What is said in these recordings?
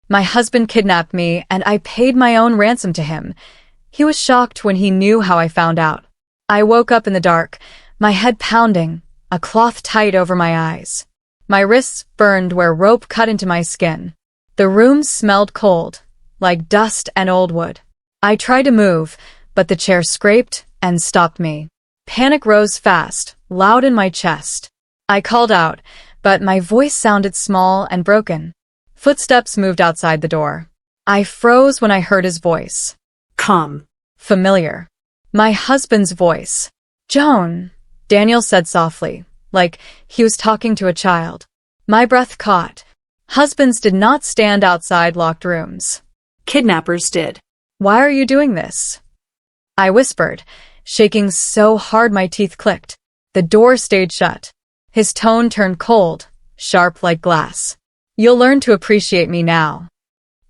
My husband kidnapped me, and I paid my own ransom to him. He was shocked when he knew how I found out. I woke up in the dark, my head pounding, a cloth tight over my eyes. My wrists burned where rope cut into my skin. The room smelled cold, like dust and old wood. I tried to move, but the chair scraped and stopped me. Panic rose fast, loud in my chest. I called out, but my voice sounded small and broken. Footsteps moved outside the door. I froze when I heard his voice. Come. Familiar. My husband's voice. Joan, Daniel said softly, like he was talking to a child. My breath caught. Husbands did not stand outside locked rooms. Kidnappers did. Why are you doing this? I whispered, shaking so hard my teeth clicked. The door stayed shut. His tone turned cold, sharp like glass. You'll learn to appreciate me now.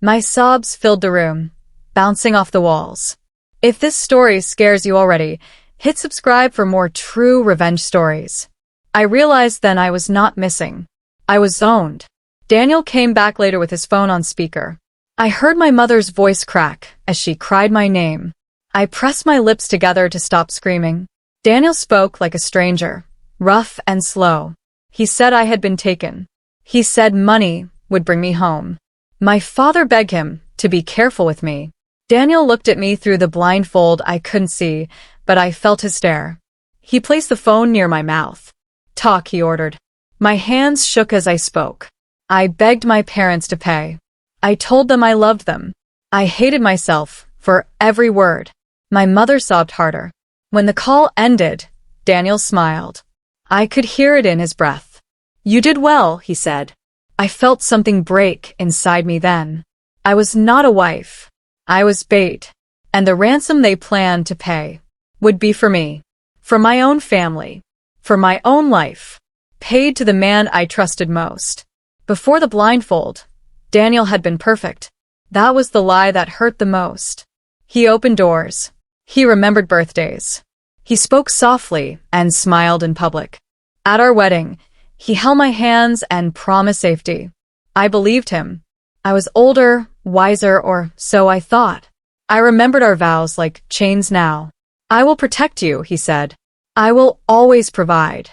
My sobs filled the room, bouncing off the walls. If this story scares you already, hit subscribe for more true revenge stories. I realized then I was not missing. I was owned. Daniel came back later with his phone on speaker. I heard my mother's voice crack as she cried my name. I pressed my lips together to stop screaming. Daniel spoke like a stranger, rough and slow. He said I had been taken. He said money would bring me home. My father begged him to be careful with me. Daniel looked at me through the blindfold I couldn't see, but I felt his stare. He placed the phone near my mouth. Talk, he ordered. My hands shook as I spoke. I begged my parents to pay. I told them I loved them. I hated myself for every word. My mother sobbed harder. When the call ended, Daniel smiled. I could hear it in his breath. You did well, he said. I felt something break inside me then. I was not a wife. I was bait. And the ransom they planned to pay would be for me, for my own family, for my own life, paid to the man I trusted most. Before the blindfold, Daniel had been perfect. That was the lie that hurt the most. He opened doors. He remembered birthdays. He spoke softly and smiled in public. At our wedding, he held my hands and promised safety. I believed him. I was older, wiser, or so I thought. I remembered our vows like chains now. I will protect you, he said. I will always provide.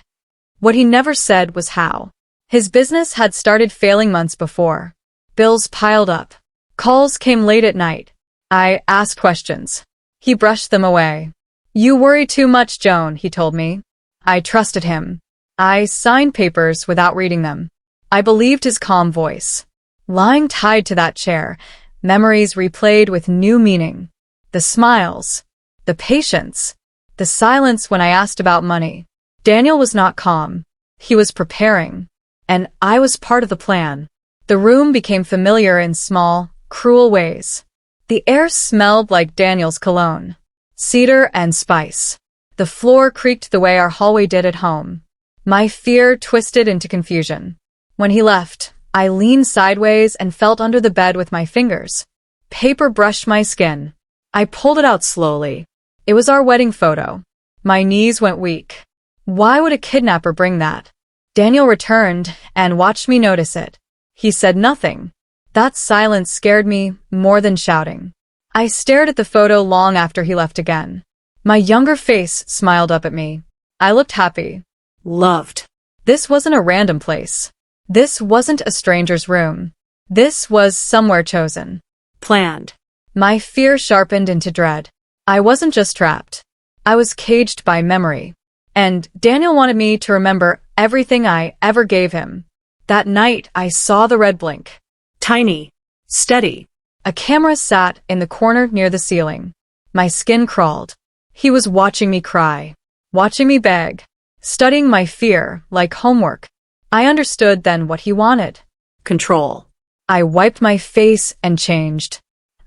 What he never said was how. His business had started failing months before. Bills piled up. Calls came late at night. I asked questions. He brushed them away. You worry too much, Joan, he told me. I trusted him. I signed papers without reading them. I believed his calm voice. Lying tied to that chair, memories replayed with new meaning. The smiles, the patience, the silence when I asked about money. Daniel was not calm. He was preparing. And I was part of the plan. The room became familiar in small, cruel ways. The air smelled like Daniel's cologne, cedar and spice. The floor creaked the way our hallway did at home. My fear twisted into confusion. When he left, I leaned sideways and felt under the bed with my fingers. Paper brushed my skin. I pulled it out slowly. It was our wedding photo. My knees went weak. Why would a kidnapper bring that? Daniel returned and watched me notice it. He said nothing. That silence scared me more than shouting. I stared at the photo long after he left again. My younger face smiled up at me. I looked happy. Loved. This wasn't a random place. This wasn't a stranger's room. This was somewhere chosen. Planned. My fear sharpened into dread. I wasn't just trapped. I was caged by memory. And Daniel wanted me to remember everything I ever gave him. That night, I saw the red blink. Tiny. Steady. A camera sat in the corner near the ceiling. My skin crawled. He was watching me cry. Watching me beg. Studying my fear like homework. I understood then what he wanted. Control. I wiped my face and changed.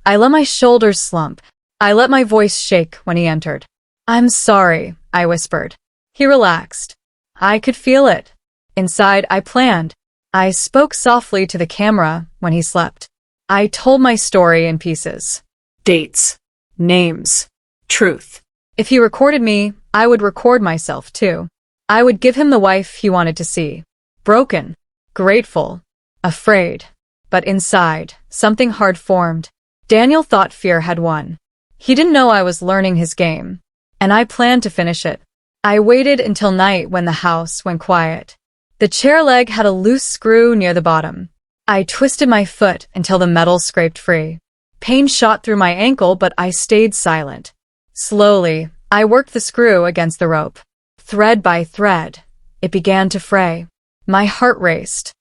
I let my shoulders slump. I let my voice shake when he entered. I'm sorry, I whispered. He relaxed. I could feel it. Inside, I planned. I spoke softly to the camera when he slept. I told my story in pieces. Dates. Names. Truth. If he recorded me, I would record myself too. I would give him the wife he wanted to see. Broken. Grateful. Afraid. but inside, something hard formed. Daniel thought fear had won. He didn't know I was learning his game, and I planned to finish it. I waited until night when the house went quiet. The chair leg had a loose screw near the bottom. I twisted my foot until the metal scraped free. Pain shot through my ankle, but I stayed silent. Slowly, I worked the screw against the rope. Thread by thread, it began to fray. My heart raced.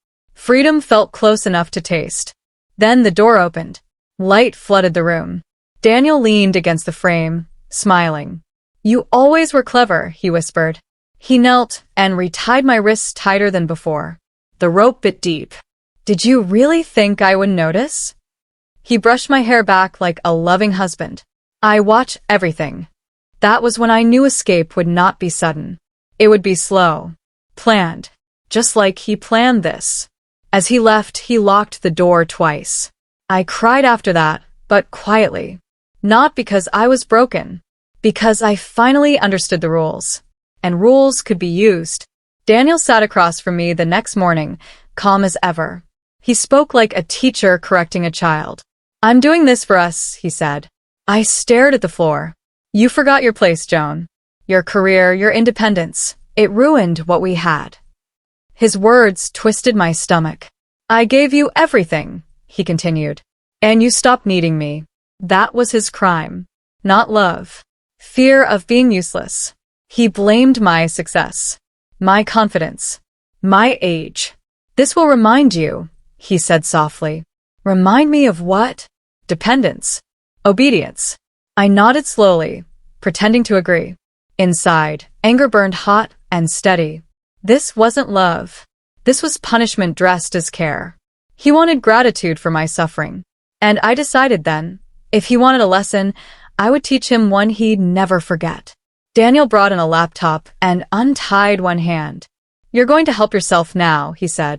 Freedom felt close enough to taste. Then the door opened. Light flooded the room. Daniel leaned against the frame, smiling. "You always were clever," he whispered. He knelt and retied my wrists tighter than before. The rope bit deep. "Did you really think I would notice?" He brushed my hair back like a loving husband. "I watch everything." That was when I knew escape would not be sudden. It would be slow, planned, just like he planned this. As he left, he locked the door twice. I cried after that, but quietly. Not because I was broken, because I finally understood the rules. And rules could be used. Daniel sat across from me the next morning, calm as ever. He spoke like a teacher correcting a child. "I'm doing this for us," he said. I stared at the floor. "You forgot your place, Joan. Your career, your independence. It ruined what we had." His words twisted my stomach. "I gave you everything," he continued. "And you stopped needing me." That was his crime. Not love. Fear of being useless. He blamed my success, my confidence, my age. "This will remind you," he said softly. "Remind me of what?" "Dependence. Obedience." I nodded slowly, pretending to agree. Inside, anger burned hot and steady. This wasn't love. This was punishment dressed as care. He wanted gratitude for my suffering. And I decided then, if he wanted a lesson, I would teach him one he'd never forget. Daniel brought in a laptop and untied one hand. "You're going to help yourself now," he said.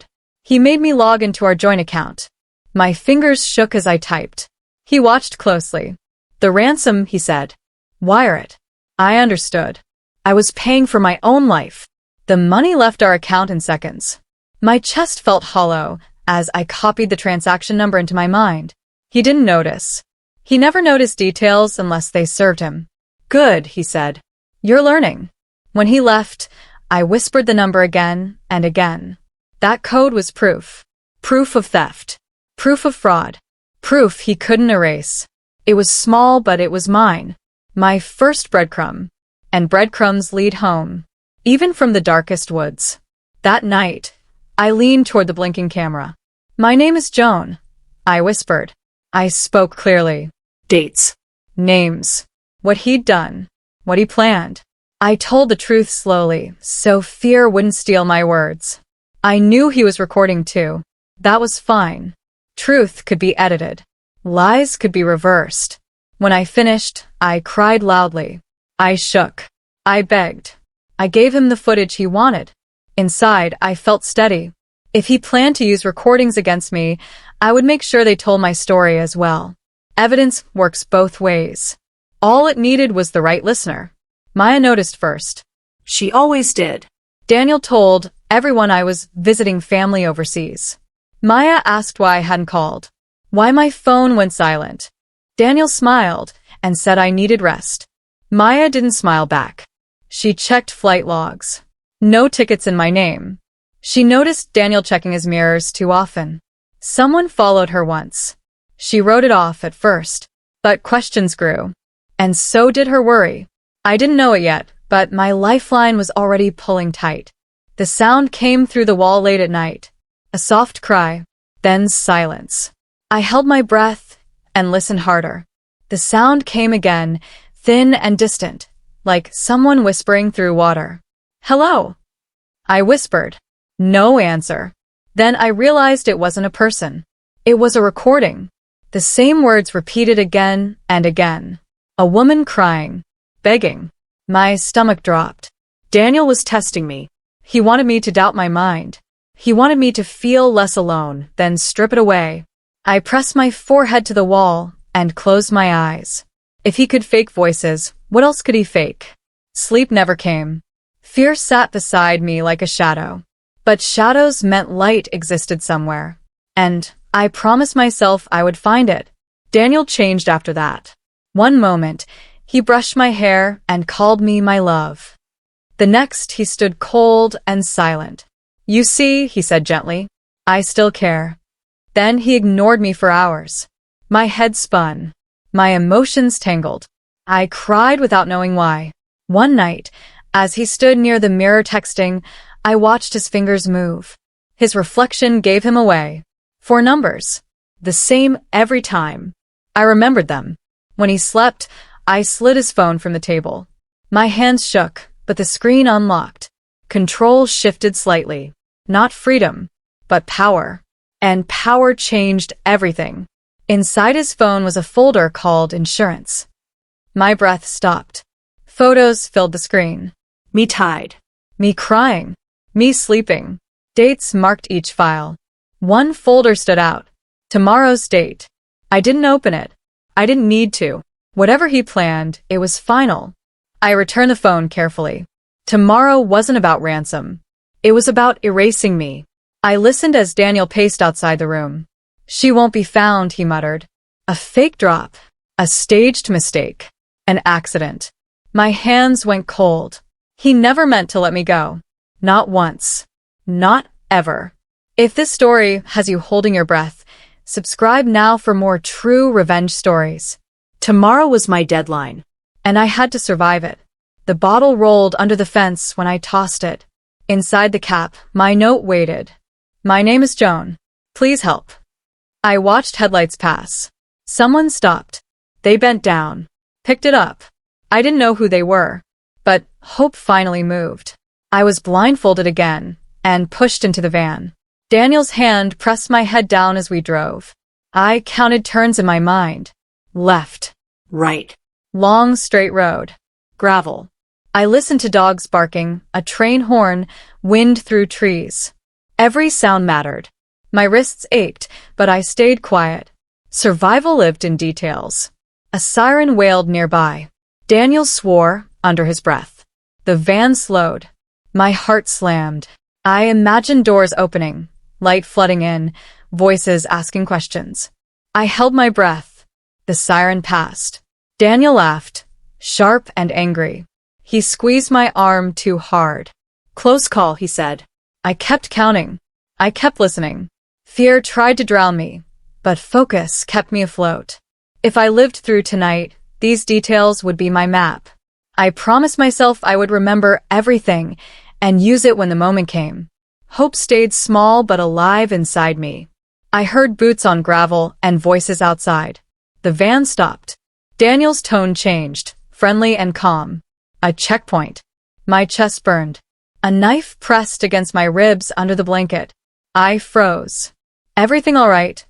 He made me log into our joint account. My fingers shook as I typed. He watched closely. "The ransom," he said. "Wire it." I understood. I was paying for my own life. The money left our account in seconds. My chest felt hollow as I copied the transaction number into my mind. He didn't notice. He never noticed details unless they served him. "Good," he said. "You're learning." When he left, I whispered the number again and again. That code was proof. Proof of theft. Proof of fraud. Proof he couldn't erase. It was small, but it was mine. My first breadcrumb. And breadcrumbs lead home, even from the darkest woods. That night, I leaned toward the blinking camera. "My name is Joan," I whispered. I spoke clearly. Dates. Names. What he'd done. What he planned. I told the truth slowly, so fear wouldn't steal my words. I knew he was recording too. That was fine. Truth could be edited. Lies could be reversed. When I finished, I cried loudly. I shook. I begged. I gave him the footage he wanted. Inside, I felt steady. If he planned to use recordings against me, I would make sure they told my story as well. Evidence works both ways. All it needed was the right listener. Maya noticed first. She always did. Daniel told everyone I was visiting family overseas. Maya asked why I hadn't called. Why my phone went silent. Daniel smiled and said I needed rest. Maya didn't smile back. She checked flight logs. No tickets in my name. She noticed Daniel checking his mirrors too often. Someone followed her once. She wrote it off at first, but questions grew. And so did her worry. I didn't know it yet, but my lifeline was already pulling tight. The sound came through the wall late at night. A soft cry, then silence. I held my breath and listened harder. The sound came again, thin and distant, like someone whispering through water. "Hello?" I whispered. No answer. Then I realized it wasn't a person. It was a recording. The same words repeated again and again. A woman crying, begging. My stomach dropped. Daniel was testing me. He wanted me to doubt my mind. He wanted me to feel less alone, then strip it away. I pressed my forehead to the wall and closed my eyes. If he could fake voices, what else could he fake? Sleep never came. Fear sat beside me like a shadow. But shadows meant light existed somewhere. And I promised myself I would find it. Daniel changed after that. One moment, he brushed my hair and called me my love. The next, he stood cold and silent. You see, he said gently, I still care. Then he ignored me for hours. My head spun. My emotions tangled. I cried without knowing why. One night, as he stood near the mirror texting, I watched his fingers move. His reflection gave him away. 4 numbers. The same every time. I remembered them. When he slept, I slid his phone from the table. My hands shook, but the screen unlocked. Control shifted slightly. Not freedom, but power. And power changed everything. Inside his phone was a folder called Insurance. My breath stopped. Photos filled the screen. Me tied. Me crying. Me sleeping. Dates marked each file. One folder stood out. Tomorrow's date. I didn't open it. I didn't need to. Whatever he planned, it was final. I returned the phone carefully. Tomorrow wasn't about Ransom. It was about erasing me. I listened as Daniel paced outside the room. She won't be found, he muttered. A fake drop. A staged mistake. An accident. My hands went cold. He never meant to let me go. Not once. Not ever. If this story has you holding your breath, subscribe now for more true revenge stories. Tomorrow was my deadline. And I had to survive it. The bottle rolled under the fence when I tossed it. Inside the cap, my note waited. My name is Joan. Please help. I watched headlights pass. Someone stopped. They bent down, picked it up. I didn't know who they were, but hope finally moved. I was blindfolded again and pushed into the van. Daniel's hand pressed my head down as we drove. I counted turns in my mind. Left. Right. Long straight road. Gravel. I listened to dogs barking, a train horn, wind through trees. Every sound mattered. My wrists ached, but I stayed quiet. Survival lived in details. A siren wailed nearby. Daniel swore under his breath. The van slowed. My heart slammed. I imagined doors opening, light flooding in, voices asking questions. I held my breath. The siren passed. Daniel laughed, sharp and angry. He squeezed my arm too hard. Close call, he said. I kept counting. I kept listening. Fear tried to drown me, but focus kept me afloat. If I lived through tonight, these details would be my map. I promised myself I would remember everything and use it when the moment came. Hope stayed small but alive inside me. I heard boots on gravel and voices outside. The van stopped. Daniel's tone changed, friendly and calm. A checkpoint. My chest burned. A knife pressed against my ribs under the blanket. I froze. Everything all right?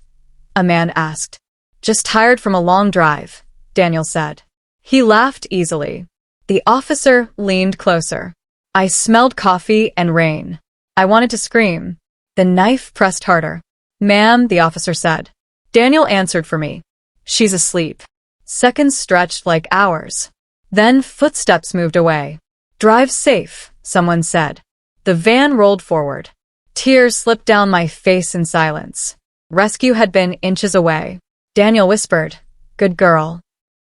A man asked. Just tired from a long drive, Daniel said. He laughed easily. The officer leaned closer. I smelled coffee and rain. I wanted to scream. The knife pressed harder. Ma'am, the officer said. Daniel answered for me. She's asleep. Seconds stretched like hours. Then footsteps moved away. Drive safe, someone said. The van rolled forward. Tears slipped down my face in silence. Rescue had been inches away. Daniel whispered, "Good girl."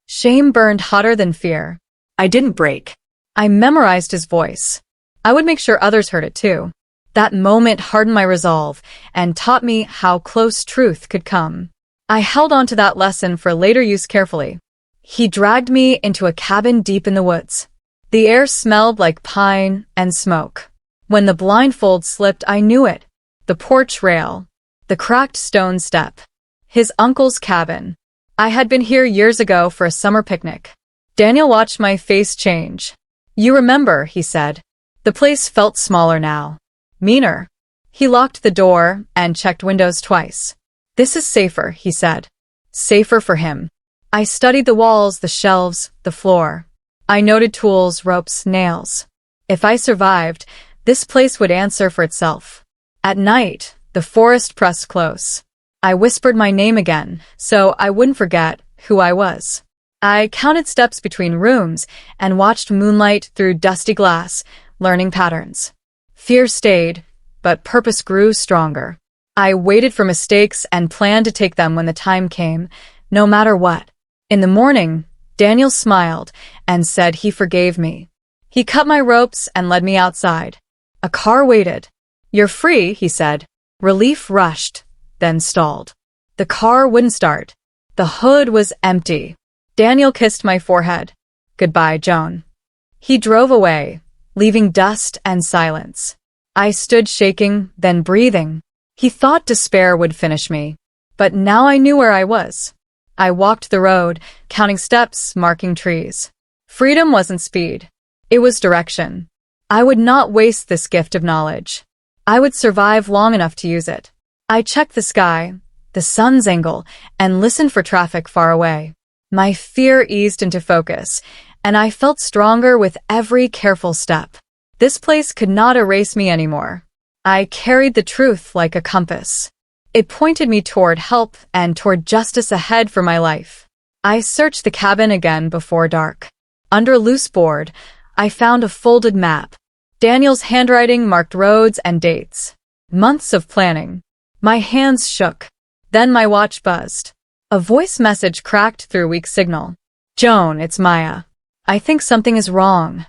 Shame burned hotter than fear. I didn't break. I memorized his voice. I would make sure others heard it too. That moment hardened my resolve and taught me how close truth could come. I held on to that lesson for later use carefully. He dragged me into a cabin deep in the woods. The air smelled like pine and smoke. When the blindfold slipped, I knew it. The porch rail. The cracked stone step. His uncle's cabin. I had been here years ago for a summer picnic. Daniel watched my face change. You remember, he said. The place felt smaller now. Meaner. He locked the door and checked windows twice. This is safer, he said. Safer for him. I studied the walls, the shelves, the floor. I noted tools, ropes, nails. If I survived, this place would answer for itself. At night, the forest pressed close. I whispered my name again, so I wouldn't forget who I was. I counted steps between rooms and watched moonlight through dusty glass, learning patterns. Fear stayed, but purpose grew stronger. I waited for mistakes and planned to take them when the time came, no matter what. In the morning, Daniel smiled and said he forgave me. He cut my ropes and led me outside. A car waited. "You're free," he said. Relief rushed, then stalled. The car wouldn't start. The hood was empty. Daniel kissed my forehead. "Goodbye, Joan." He drove away, leaving dust and silence. I stood shaking, then breathing. He thought despair would finish me. But now I knew where I was. I walked the road, counting steps, marking trees. Freedom wasn't speed. It was direction. I would not waste this gift of knowledge. I would survive long enough to use it. I checked the sky, the sun's angle, and listened for traffic far away. My fear eased into focus, and I felt stronger with every careful step. This place could not erase me anymore. I carried the truth like a compass. It pointed me toward help and toward justice ahead for my life. I searched the cabin again before dark. Under a loose board, I found a folded map. Daniel's handwriting marked roads and dates. Months of planning. My hands shook. Then my watch buzzed. A voice message cracked through weak signal. "Joan, it's Maya. I think something is wrong."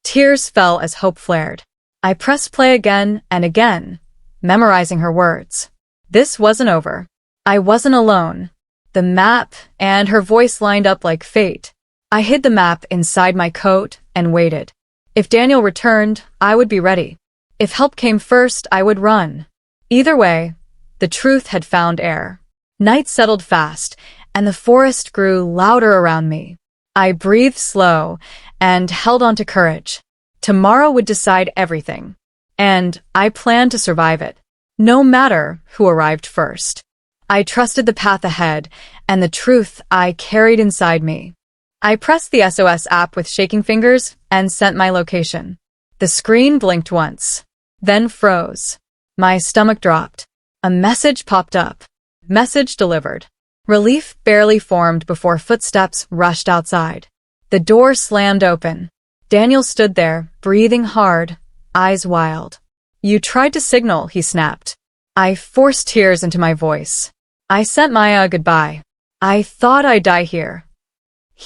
Tears fell as hope flared. I pressed play again and again, memorizing her words. This wasn't over. I wasn't alone. The map and her voice lined up like fate. I hid the map inside my coat and waited. If Daniel returned, I would be ready. If help came first, I would run. Either way, the truth had found air. Night settled fast, and the forest grew louder around me. I breathed slow and held on to courage. Tomorrow would decide everything, and I planned to survive it, no matter who arrived first. I trusted the path ahead and the truth I carried inside me. I pressed the SOS app with shaking fingers and sent my location. The screen blinked once, then froze. My stomach dropped. A message popped up. Message delivered. Relief barely formed before footsteps rushed outside. The door slammed open. Daniel stood there, breathing hard, eyes wild. "You tried to signal," he snapped. I forced tears into my voice. "I sent Maya a goodbye. I thought I'd die here."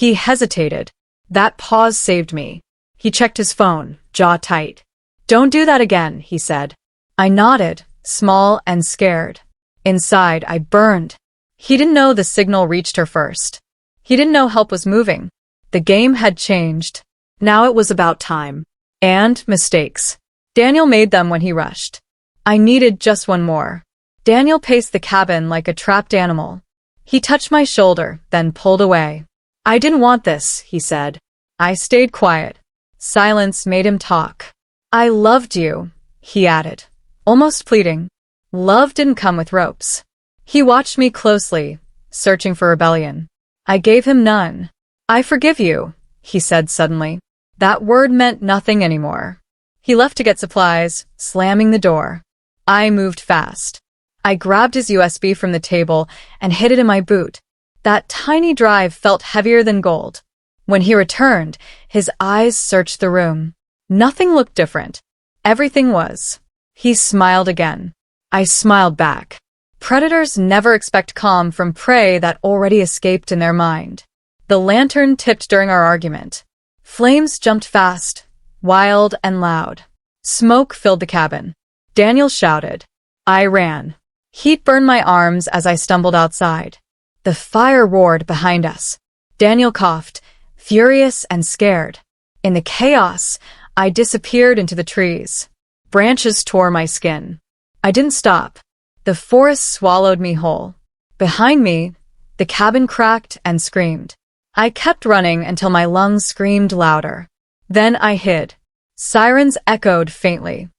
He hesitated. That pause saved me. He checked his phone, jaw tight. "Don't do that again," he said. I nodded, small and scared. Inside, I burned. He didn't know the signal reached her first. He didn't know help was moving. The game had changed. Now it was about time. And mistakes. Daniel made them when he rushed. I needed just one more. Daniel paced the cabin like a trapped animal. He touched my shoulder, then pulled away. "I didn't want this," he said. I stayed quiet. Silence made him talk. "I loved you," he added, almost pleading. Love didn't come with ropes. He watched me closely, searching for rebellion. I gave him none. "I forgive you," he said suddenly. That word meant nothing anymore. He left to get supplies, slamming the door. I moved fast. I grabbed his USB from the table and hid it in my boot. That tiny drive felt heavier than gold. When he returned, his eyes searched the room. Nothing looked different. Everything was. He smiled again. I smiled back. Predators never expect calm from prey that already escaped in their mind. The lantern tipped during our argument. Flames jumped fast, wild and loud. Smoke filled the cabin. Daniel shouted. I ran. Heat burned my arms as I stumbled outside. The fire roared behind us. Daniel coughed, furious and scared. In the chaos, I disappeared into the trees. Branches tore my skin. I didn't stop. The forest swallowed me whole. Behind me, the cabin cracked and screamed. I kept running until my lungs screamed louder. Then I hid. Sirens echoed faintly.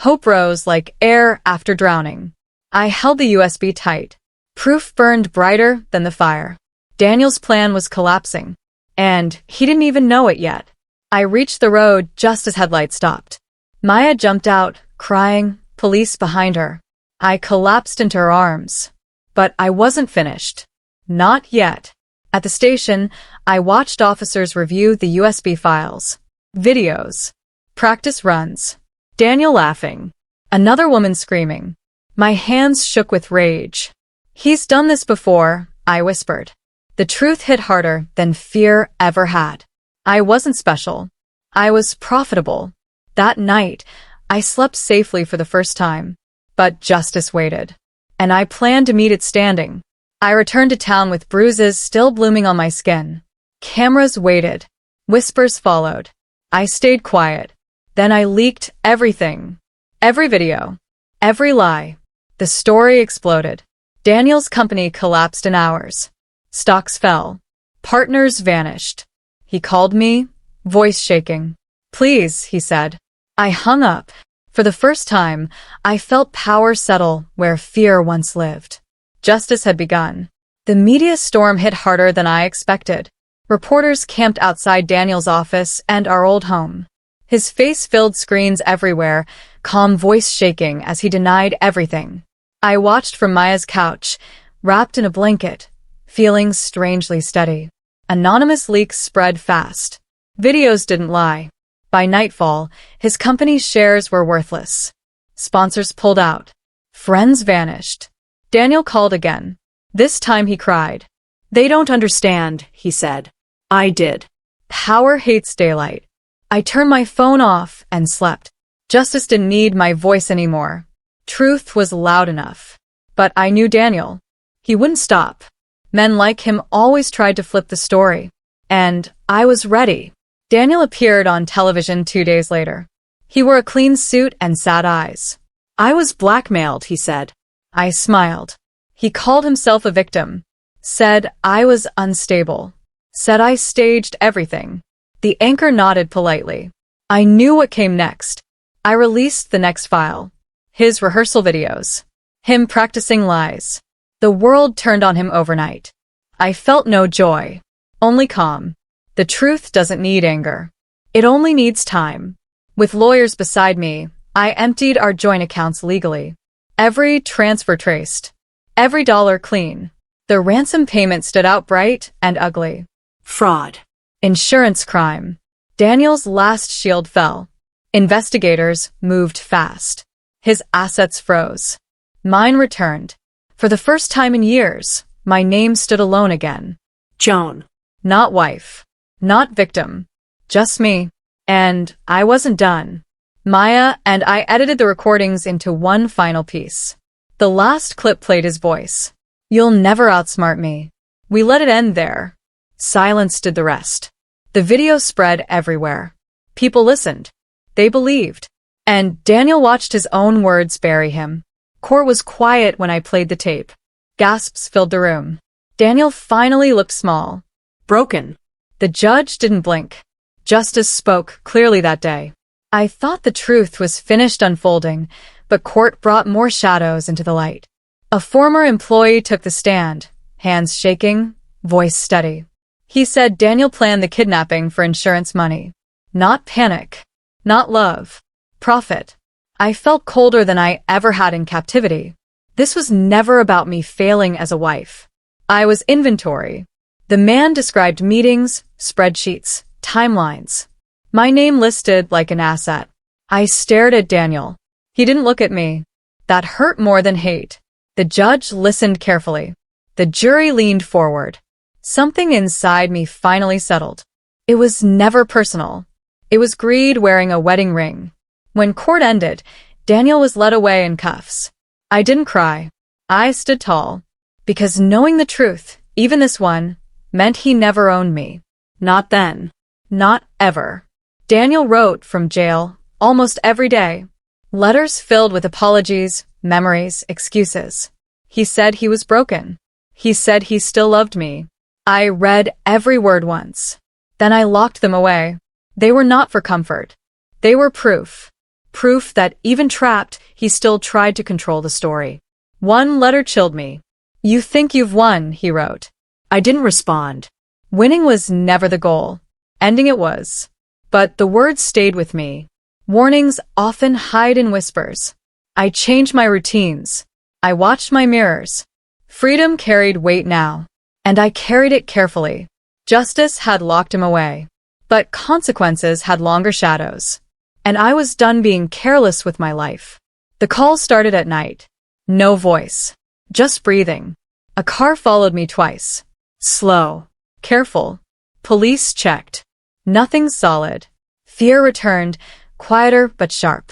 Hope rose like air after drowning. I held the USB tight. Proof burned brighter than the fire. Daniel's plan was collapsing. And he didn't even know it yet. I reached the road just as headlights stopped. Maya jumped out, crying, police behind her. I collapsed into her arms. But I wasn't finished. Not yet. At the station, I watched officers review the USB files. Videos. Practice runs. Daniel laughing. Another woman screaming. My hands shook with rage. He's done this before, I whispered. The truth hit harder than fear ever had. I wasn't special. I was profitable. That night, I slept safely for the first time. But justice waited. And I planned to meet it standing. I returned to town with bruises still blooming on my skin. Cameras waited. Whispers followed. I stayed quiet. Then I leaked everything. Every video. Every lie. The story exploded. Daniel's company collapsed in hours. Stocks fell. Partners vanished. He called me, voice shaking. Please, he said. I hung up. For the first time, I felt power settle where fear once lived. Justice had begun. The media storm hit harder than I expected. Reporters camped outside Daniel's office and our old home. His face filled screens everywhere, calm voice shaking as he denied everything. I watched from Maya's couch, wrapped in a blanket, feeling strangely steady. Anonymous leaks spread fast. Videos didn't lie. By nightfall, his company's shares were worthless. Sponsors pulled out. Friends vanished. Daniel called again. This time he cried. They don't understand, he said. I did. Power hates daylight. I turned my phone off and slept. Justice didn't need my voice anymore. Truth was loud enough. But I knew Daniel. He wouldn't stop. Men like him always tried to flip the story. And I was ready. Daniel appeared on television 2 days later. He wore a clean suit and sad eyes. I was blackmailed, he said. I smiled. He called himself a victim. Said I was unstable. Said I staged everything. The anchor nodded politely. I knew what came next. I released the next file. His rehearsal videos. Him practicing lies. The world turned on him overnight. I felt no joy. Only calm. The truth doesn't need anger. It only needs time. With lawyers beside me, I emptied our joint accounts legally. Every transfer traced. Every dollar clean. The ransom payment stood out bright and ugly. Fraud. Insurance crime. Daniel's last shield fell. Investigators moved fast. His assets froze. Mine returned. For the first time in years, my name stood alone again. Joan. Not wife. Not victim. Just me. And I wasn't done. Maya and I edited the recordings into one final piece. The last clip played his voice. You'll never outsmart me. We let it end there. Silence did the rest. The video spread everywhere. People listened. They believed. And Daniel watched his own words bury him. Court was quiet when I played the tape. Gasps filled the room. Daniel finally looked small. Broken. The judge didn't blink. Justice spoke clearly that day. I thought the truth was finished unfolding, but court brought more shadows into the light. A former employee took the stand, hands shaking, voice steady. He said Daniel planned the kidnapping for insurance money. Not panic. Not love. Profit. I felt colder than I ever had in captivity. This was never about me failing as a wife. I was inventory. The man described meetings, spreadsheets, timelines. My name listed like an asset. I stared at Daniel. He didn't look at me. That hurt more than hate. The judge listened carefully. The jury leaned forward. Something inside me finally settled. It was never personal. It was greed wearing a wedding ring. When court ended, Daniel was led away in cuffs. I didn't cry. I stood tall. Because knowing the truth, even this one, meant he never owned me. Not then. Not ever. Daniel wrote from jail almost every day. Letters filled with apologies, memories, excuses. He said he was broken. He said he still loved me. I read every word once. Then I locked them away. They were not for comfort. They were proof. Proof that even trapped, he still tried to control the story. One letter chilled me. You think you've won, he wrote. I didn't respond. Winning was never the goal. Ending it was. But the words stayed with me. Warnings often hide in whispers. I changed my routines. I watched my mirrors. Freedom carried weight now. And I carried it carefully. Justice had locked him away. But consequences had longer shadows. And I was done being careless with my life. The call started at night. No voice. Just breathing. A car followed me twice. Slow. Careful. Police checked. Nothing solid. Fear returned, quieter but sharp.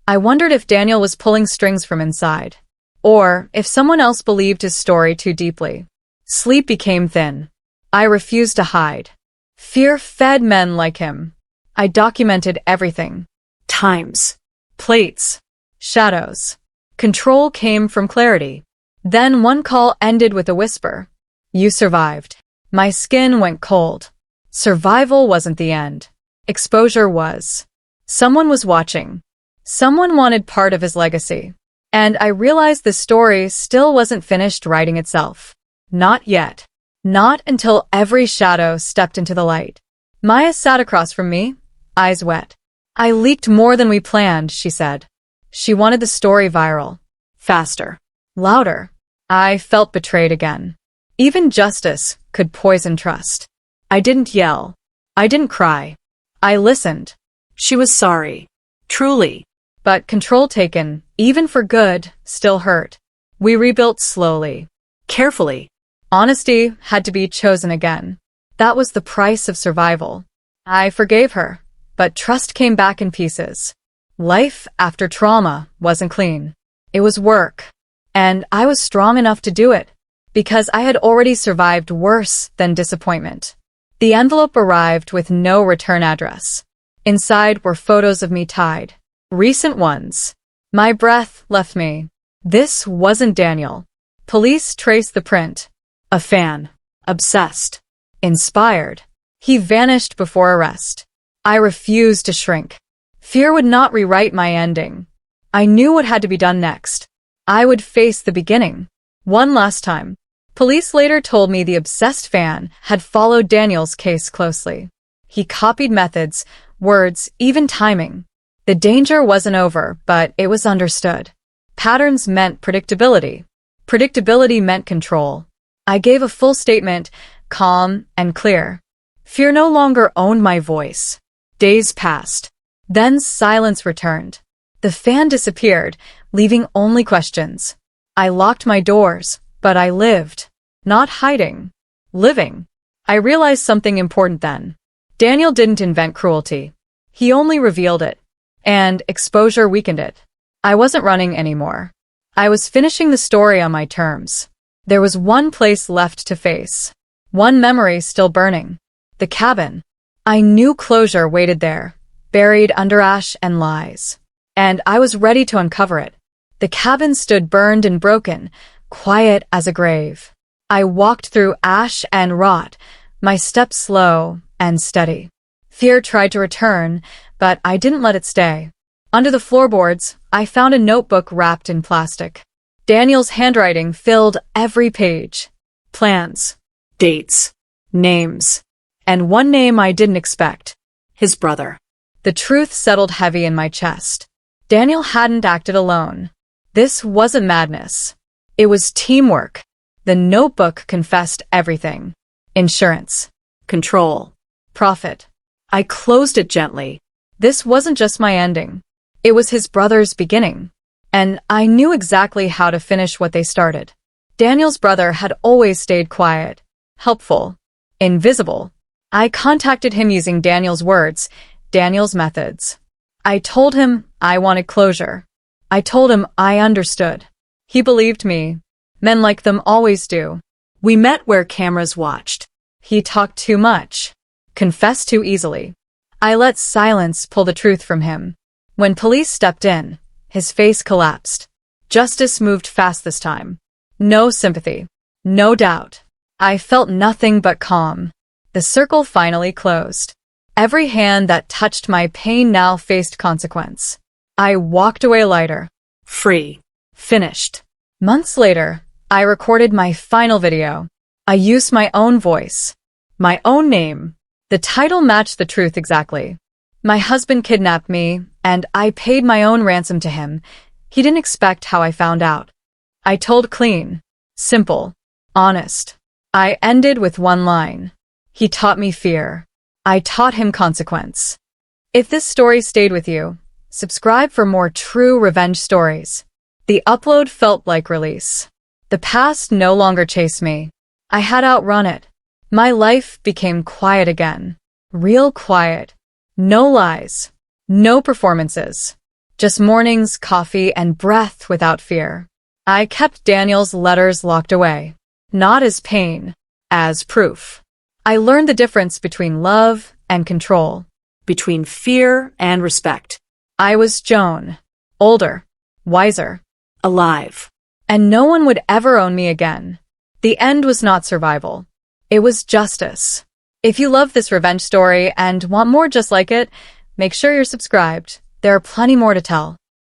I wondered if Daniel was pulling strings from inside, or if someone else believed his story too deeply. Sleep became thin. I refused to hide. Fear fed men like him. I documented everything. Times. Plates. Shadows. Control came from clarity. Then one call ended with a whisper. You survived. My skin went cold. Survival wasn't the end. Exposure was. Someone was watching. Someone wanted part of his legacy. And I realized the story still wasn't finished writing itself. Not yet. Not until every shadow stepped into the light. Maya sat across from me, eyes wet. I leaked more than we planned, she said. She wanted the story viral. Faster. Louder. I felt betrayed again. Even justice could poison trust. I didn't yell. I didn't cry. I listened. She was sorry. Truly. But control taken, even for good, still hurt. We rebuilt slowly. Carefully. Honesty had to be chosen again. That was the price of survival. I forgave her, but trust came back in pieces. Life after trauma wasn't clean. It was work. And I was strong enough to do it, because I had already survived worse than disappointment. The envelope arrived with no return address. Inside were photos of me tied. Recent ones. My breath left me. This wasn't Daniel. Police traced the print. A fan. Obsessed. Inspired. He vanished before arrest. I refused to shrink. Fear would not rewrite my ending. I knew what had to be done next. I would face the beginning. One last time. Police later told me the obsessed fan had followed Daniel's case closely. He copied methods, words, even timing. The danger wasn't over, but it was understood. Patterns meant predictability. Predictability meant control. I gave a full statement, calm and clear. Fear no longer owned my voice. Days passed. Then silence returned. The fan disappeared, leaving only questions. I locked my doors, but I lived. Not hiding. Living. I realized something important then. Daniel didn't invent cruelty. He only revealed it. And exposure weakened it. I wasn't running anymore. I was finishing the story on my terms. There was one place left to face. One memory still burning. The cabin. I knew closure waited there, buried under ash and lies. And I was ready to uncover it. The cabin stood burned and broken, quiet as a grave. I walked through ash and rot, my steps slow and steady. Fear tried to return, but I didn't let it stay. Under the floorboards, I found a notebook wrapped in plastic. Daniel's handwriting filled every page. Plans, dates, names, and one name I didn't expect. His brother. The truth settled heavy in my chest. Daniel hadn't acted alone. This wasn't madness. It was teamwork. The notebook confessed everything. Insurance. Control. Profit. I closed it gently. This wasn't just my ending. It was his brother's beginning. And I knew exactly how to finish what they started. Daniel's brother had always stayed quiet, helpful, invisible. I contacted him using Daniel's words, Daniel's methods. I told him I wanted closure. I told him I understood. He believed me. Men like them always do. We met where cameras watched. He talked too much, confessed too easily. I let silence pull the truth from him. When police stepped in, his face collapsed. Justice moved fast this time. No sympathy. No doubt. I felt nothing but calm. The circle finally closed. Every hand that touched my pain now faced consequence. I walked away lighter. Free. Finished. Months later, I recorded my final video. I used my own voice. My own name. The title matched the truth exactly. My husband kidnapped me, and I paid my own ransom to him. He didn't expect how I found out. I told clean, simple, honest. I ended with one line. He taught me fear. I taught him consequence. If this story stayed with you, subscribe for more true revenge stories. The upload felt like release. The past no longer chased me. I had outrun it. My life became quiet again. Real quiet. No lies. No performances. Just mornings, coffee, and breath without fear. I kept Daniel's letters locked away. Not as pain, as proof. I learned the difference between love and control. Between fear and respect. I was Joan. Older. Wiser. Alive. And no one would ever own me again. The end was not survival. It was justice. If you love this revenge story and want more just like it, make sure you're subscribed. There are plenty more to tell.